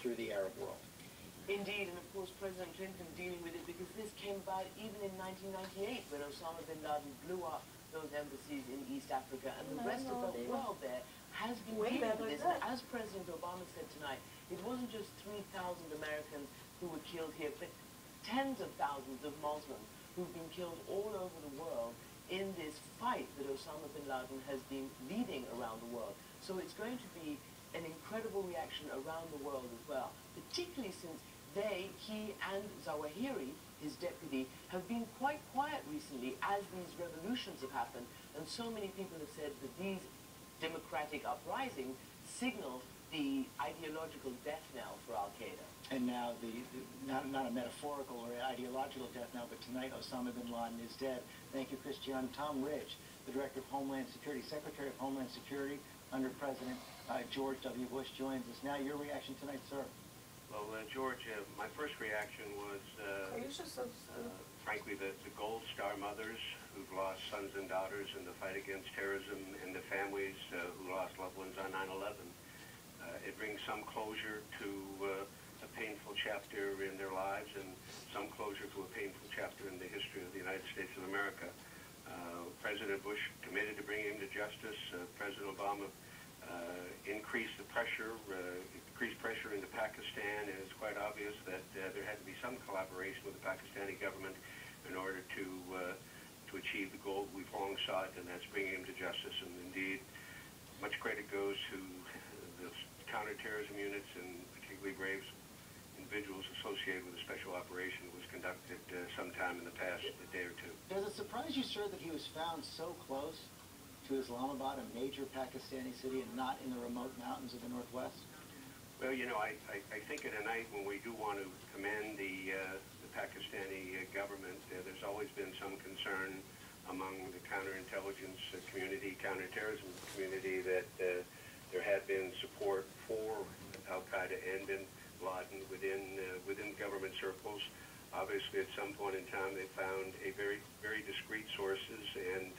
through the Arab world. Indeed, and of course President Clinton dealing with it because this came about even in 1998 when Osama bin Laden blew up those embassies in East Africa, and the rest of the world there has been dealing with this. And as President Obama said tonight, it wasn't just 3,000 Americans who were killed here, but tens of thousands of Muslims who've been killed all over the world in this fight that Osama bin Laden has been leading around the world. So it's going to be an incredible reaction around the world as well, particularly since he and Zawahiri, his deputy, have been quite quiet recently as these revolutions have happened, and so many people have said that these democratic uprisings signal the ideological death knell for Al-Qaeda. And now, not a metaphorical or ideological death knell, but tonight Osama bin Laden is dead. Thank you, Christian. Tom Ridge, the Director of Homeland Security, Secretary of Homeland Security under President George W. Bush, joins us. Now, your reaction tonight, sir? Well, George, my first reaction was, frankly, the Gold Star mothers who've lost sons and daughters in the fight against terrorism, and the families who lost loved ones on 9/11. It brings some closure to a painful chapter in their lives, and some closure to a painful chapter in the history of the United States of America. President Bush committed to bringing him to justice. President Obama increased pressure into Pakistan, and it's quite obvious that there had to be some collaboration with the Pakistani government in order to achieve the goal we've long sought, and that's bringing him to justice. And indeed, much credit goes to the counterterrorism units, and particularly brave individuals associated with the special operation that was conducted sometime in the past day or two. Does it surprise you, sir, that he was found so close to Islamabad, a major Pakistani city, and not in the remote mountains of the Northwest? Well, you know, I think at a night when we do want to commend the Pakistani government, there's always been some concern among the counterintelligence community, counterterrorism community, that there had been support for Al-Qaeda and bin Laden within government circles. Obviously, at some point in time, they found a very discreet sources and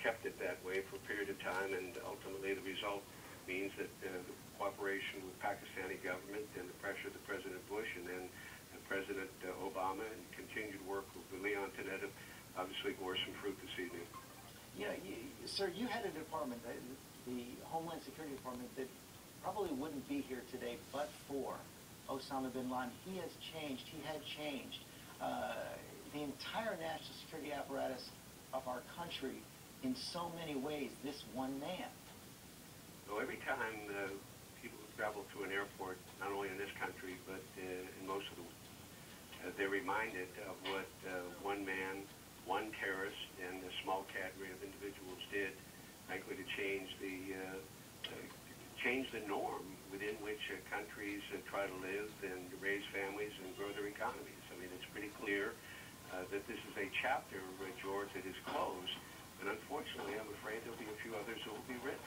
kept it that way for a period of time, and ultimately the result means that the cooperation with Pakistani government and the pressure of President Bush and then President Obama and continued work with Leon Tenet obviously bore some fruit this evening. Yeah, sir, you had a department, the Homeland Security Department, that probably wouldn't be here today but for Osama bin Laden. He has changed. He had changed the entire national security apparatus of our country in so many ways, this one man. Well, every time people travel to an airport, not only in this country, but in most of the world, they're reminded of what one man, one terrorist, and a small cadre of individuals did, frankly, to change the norm within which countries try to live and raise families and grow their economies. I mean, it's pretty clear that this is a chapter, George, that is closed, and unfortunately, I'm afraid there'll be a few others that will be written.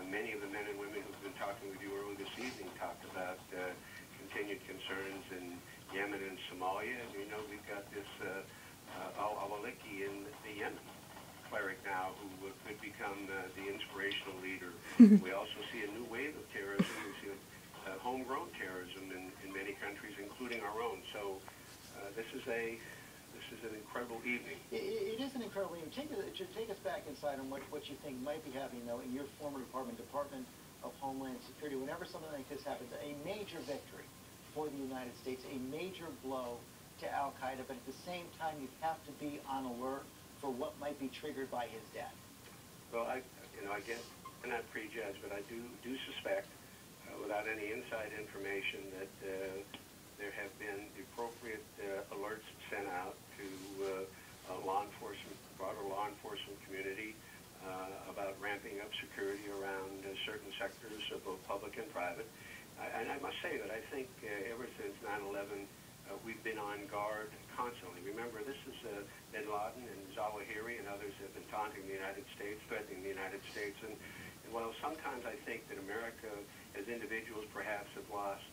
Many of the men and women who've been talking with you earlier this evening talked about continued concerns in Yemen and Somalia, and you know we've got this al-Awlaki in the Yemen cleric now who could become the inspirational leader. We also see a new wave of terrorism. We see homegrown terrorism in many countries, including our own. So this is an incredible evening. It is an incredible evening. Take us back inside on what you think might be happening, though, in your former Department of Homeland Security. Whenever something like this happens, a major victory for the United States, a major blow to Al-Qaeda, but at the same time, you have to be on alert for what might be triggered by his death. Well, I cannot prejudge, but I do suspect, without any inside information, that there have been the appropriate alerts sent out to law enforcement, broader law enforcement community about ramping up security around certain sectors, both public and private. And I must say that I think ever since 9/11, we've been on guard constantly. Remember, this is bin Laden and Zawahiri and others have been taunting the United States, threatening the United States. And while sometimes I think that America, as individuals, perhaps have lost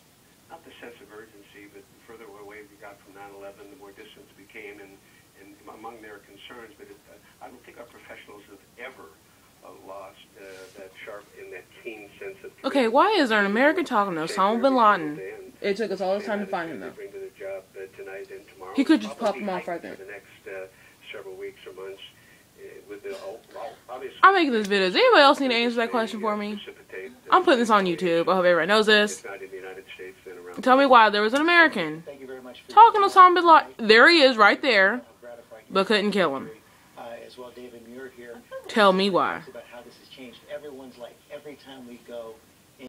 not the sense of urgency, but the further away we got from 9/11, the more distant we became and among their concerns. But I don't think our professionals have ever lost that sharp and that keen sense of. Okay, why is there an American talking to Osama bin Laden? It took us all this time to find him, though. Bring to the job tonight and tomorrow. He could just pop him off right there. The next several weeks or months, with the obviously. I'm making this video. Does anybody else need to answer that question for me? I'm putting this on YouTube. I hope everybody knows this. Not in the United States, then around. Tell me why there was an American Thank you very much for talking to Osama bin Laden. There he is, right there, but couldn't kill him. As well, David Muir here. Tell me why. About how this has changed everyone's life. Every time we go